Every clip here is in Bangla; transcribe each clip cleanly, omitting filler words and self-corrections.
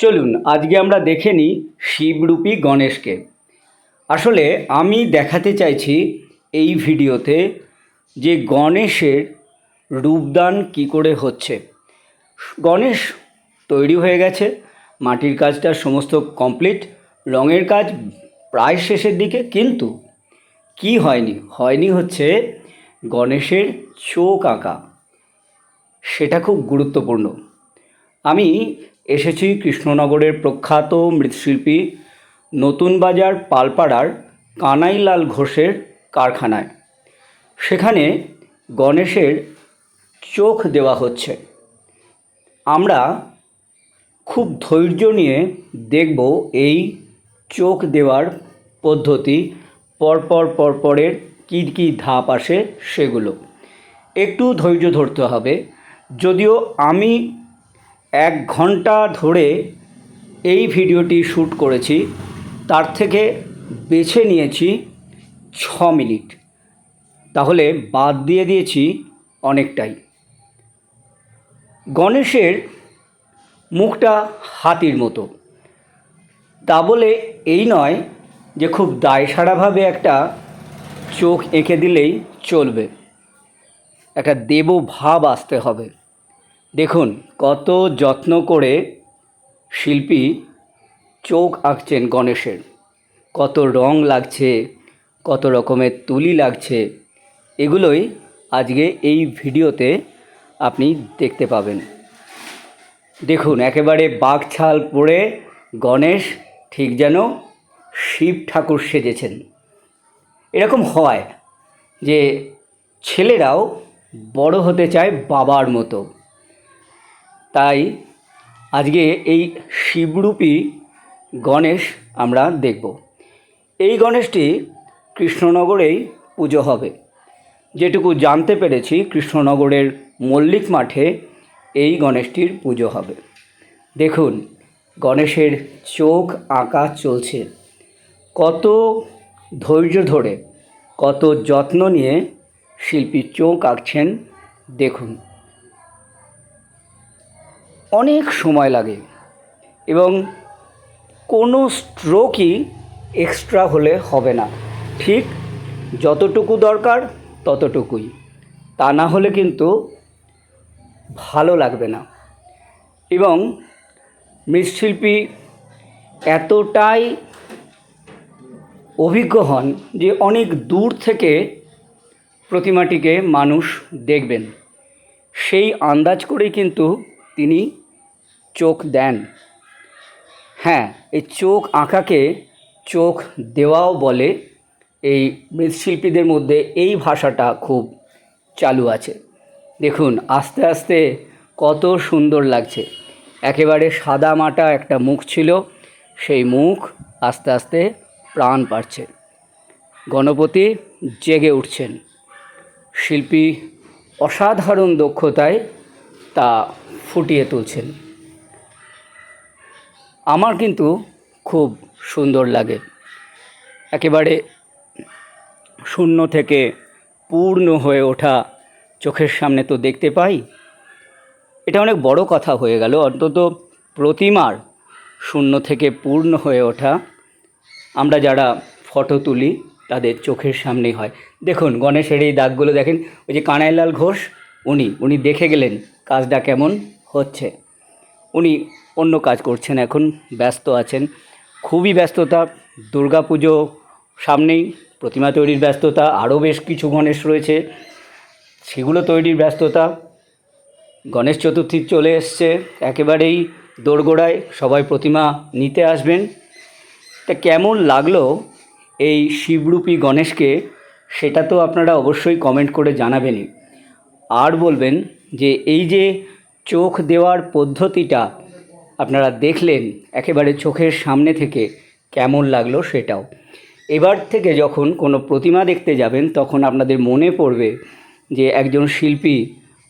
চলুন আজকে আমরা দেখে নিই শিবরূপী গণেশকে। আসলে আমি দেখাতে চাইছি এই ভিডিওতে যে গণেশের রূপদান কি করে হচ্ছে। গণেশ তৈরি হয়ে গেছে, মাটির কাজটা সমস্ত কমপ্লিট, রঙের কাজ প্রায় শেষের দিকে, কিন্তু কি হয়নি হচ্ছে গণেশের চোখ আঁকা। সেটা খুব গুরুত্বপূর্ণ। আমি এসেছি কৃষ্ণনগরের প্রখ্যাত মৃৎশিল্পী নতুন বাজার পালপাড়ার কানাইলাল ঘোষের কারখানায়। সেখানে গণেশের চোখ দেওয়া হচ্ছে। আমরা খুব ধৈর্য নিয়ে দেখব এই চোখ দেওয়ার পদ্ধতি, পরপরের কী কী ধাপ আসে সেগুলো। একটু ধৈর্য ধরতে হবে। যদিও আমি 1 ঘন্টা ধরে এই ভিডিওটি শ্যুট করেছি, তার থেকে বেছে নিয়েছি 6 মিনিট, তাহলে বাদ দিয়ে দিয়েছি অনেকটাই। গণেশের মুখটা হাতির মতো, তা বলে এই নয় যে খুব দায়সারাভাবে একটা চোখ এঁকে দিলেই চলবে, একটা দেব ভাব আসতে হবে। দেখুন কত যত্ন করে শিল্পী চোখ আঁকছেন গণেশের, কত রং লাগছে, কত রকমের তুলি লাগছে, এগুলোই আজকে এই ভিডিওতে আপনি দেখতে পাবেন। দেখুন একেবারে বাঘছাল পরে গণেশ ঠিক যেন শিব ঠাকুর সেজেছেন। এরকম হয় যে ছেলেরাও বড় হতে চায় বাবার মতো। তাই আজকে এই শিবরূপী গণেশ আমরা দেখব। এই গণেশটি কৃষ্ণনগরেই পুজো হবে। যেটুকু জানতে পেরেছি কৃষ্ণনগরের মল্লিক মাঠে এই গণেশটির পুজো হবে। দেখুন গণেশের চোখ আঁকা চলছে, কত ধৈর্য ধরে, কত যত্ন নিয়ে শিল্পী চোখ আঁকছেন। দেখুন অনেক সময় লাগে এবং কোনো স্ট্রোকই এক্সট্রা হলে হবে না, ঠিক যতটুকু দরকার ততটুকুই, তা না হলে কিন্তু ভালো লাগবে না। এবং মৃৎশিল্পী এতটাই অভিজ্ঞ হন যে অনেক দূর থেকে প্রতিমাটিকে মানুষ দেখবেন, সেই আন্দাজ করেই কিন্তু তিনি চোখ দেন। হ্যাঁ, এই চোখ আঁকাকে চোখ দেওয়াও বলে। এই মৃৎশিল্পীদের মধ্যে এই ভাষাটা খুব চালু আছে। দেখুন আস্তে আস্তে কত সুন্দর লাগছে। একেবারে সাদা মাটা একটা মুখ ছিল, সেই মুখ আস্তে আস্তে প্রাণ পাচ্ছে। গণপতি জেগে উঠছেন। শিল্পী অসাধারণ দক্ষতায় তা ফুটিয়ে তুলছেন। আমার কিন্তু খুব সুন্দর লাগে। একেবারে শূন্য থেকে পূর্ণ হয়ে ওঠা চোখের সামনে তো দেখতে পাই। এটা অনেক বড় কথা হয়ে গেল, অন্তত প্রতিমার শূন্য থেকে পূর্ণ হয়ে ওঠা আমরা যারা ফটো তুলি তাদের চোখের সামনেই হয়। দেখুন গণেশের এই দাগগুলো দেখেন, ওই যে কানাইলাল ঘোষ উনি দেখে গেলেন কাজটা কেমন হচ্ছে। উনি অন্য কাজ করছেন, এখন ব্যস্ত আছেন, খুবই ব্যস্ততা। দুর্গাপুজো সামনেই, প্রতিমা তৈরির ব্যস্ততা, আরও বেশ কিছু গণেশ রয়েছে সেগুলো তৈরির ব্যস্ততা। গণেশ চতুর্থী চলে এসছে, একেবারেই দোরগোড়ায় সবাই প্রতিমা নিতে আসবেন। তা কেমন লাগলো এই শিবরূপী গণেশকে, সেটা তো আপনারা অবশ্যই কমেন্ট করে জানাবেনই। আর বলবেন যে এই যে চোখ দেওয়ার পদ্ধতিটা আপনারা দেখলেন একেবারে চোখের সামনে থেকে, কেমন লাগলো সেটাও। এবার থেকে যখন কোনো প্রতিমা দেখতে যাবেন তখন আপনাদের মনে পড়বে যে একজন শিল্পী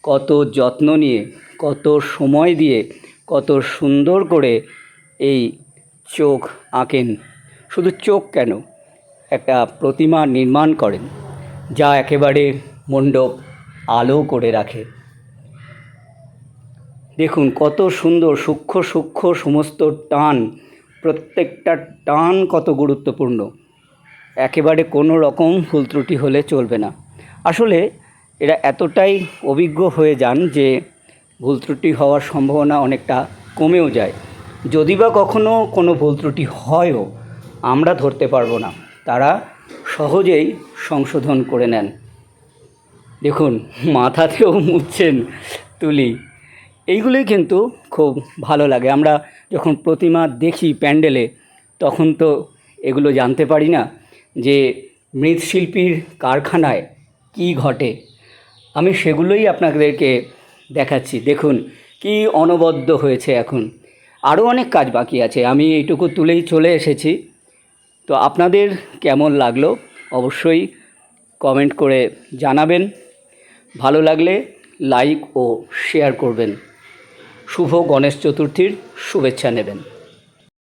কত যত্ন নিয়ে, কত সময় দিয়ে, কত সুন্দর করে এই চোখ আঁকেন। শুধু চোখ কেন, একটা প্রতিমা নির্মাণ করেন যা একেবারে মণ্ডপ আলো করে রাখে। দেখুন কত সুন্দর সূক্ষ্ম সূক্ষ্ম সমস্ত টান, প্রত্যেকটা টান কত গুরুত্বপূর্ণ। একেবারে কোনো রকম ভুল ত্রুটি হলে চলবে না। আসলে এরা এতটাই অভিজ্ঞ হয়ে যান যে ভুল ত্রুটি হওয়ার সম্ভাবনা অনেকটা কমেও যায়। যদি বা কখনো কোনো ভুল ত্রুটি হয়ও, আমরা ধরতে পারবো না, তারা সহজেই সংশোধন করে নেন। দেখুন মাথাতেও মুছছেন তুলি। এইগুলোই কিন্তু খুব ভালো লাগে। আমরা যখন প্রতিমা দেখি প্যান্ডেলে, তখন তো এগুলো জানতে পারি না যে মৃৎশিল্পীর কারখানায় কী ঘটে। আমি সেগুলোই আপনাদেরকে দেখাচ্ছি। দেখুন কি অনবদ্য হয়েছে এখন। আরও অনেক কাজ বাকি আছে, আমি এইটুকু তুলেই চলে এসেছি। তো আপনাদের কেমন লাগলো অবশ্যই কমেন্ট করে জানাবেন। ভালো লাগলে লাইক ও শেয়ার করবেন। শুভ গণেশ চতুর্থীর শুভেচ্ছা নেবেন।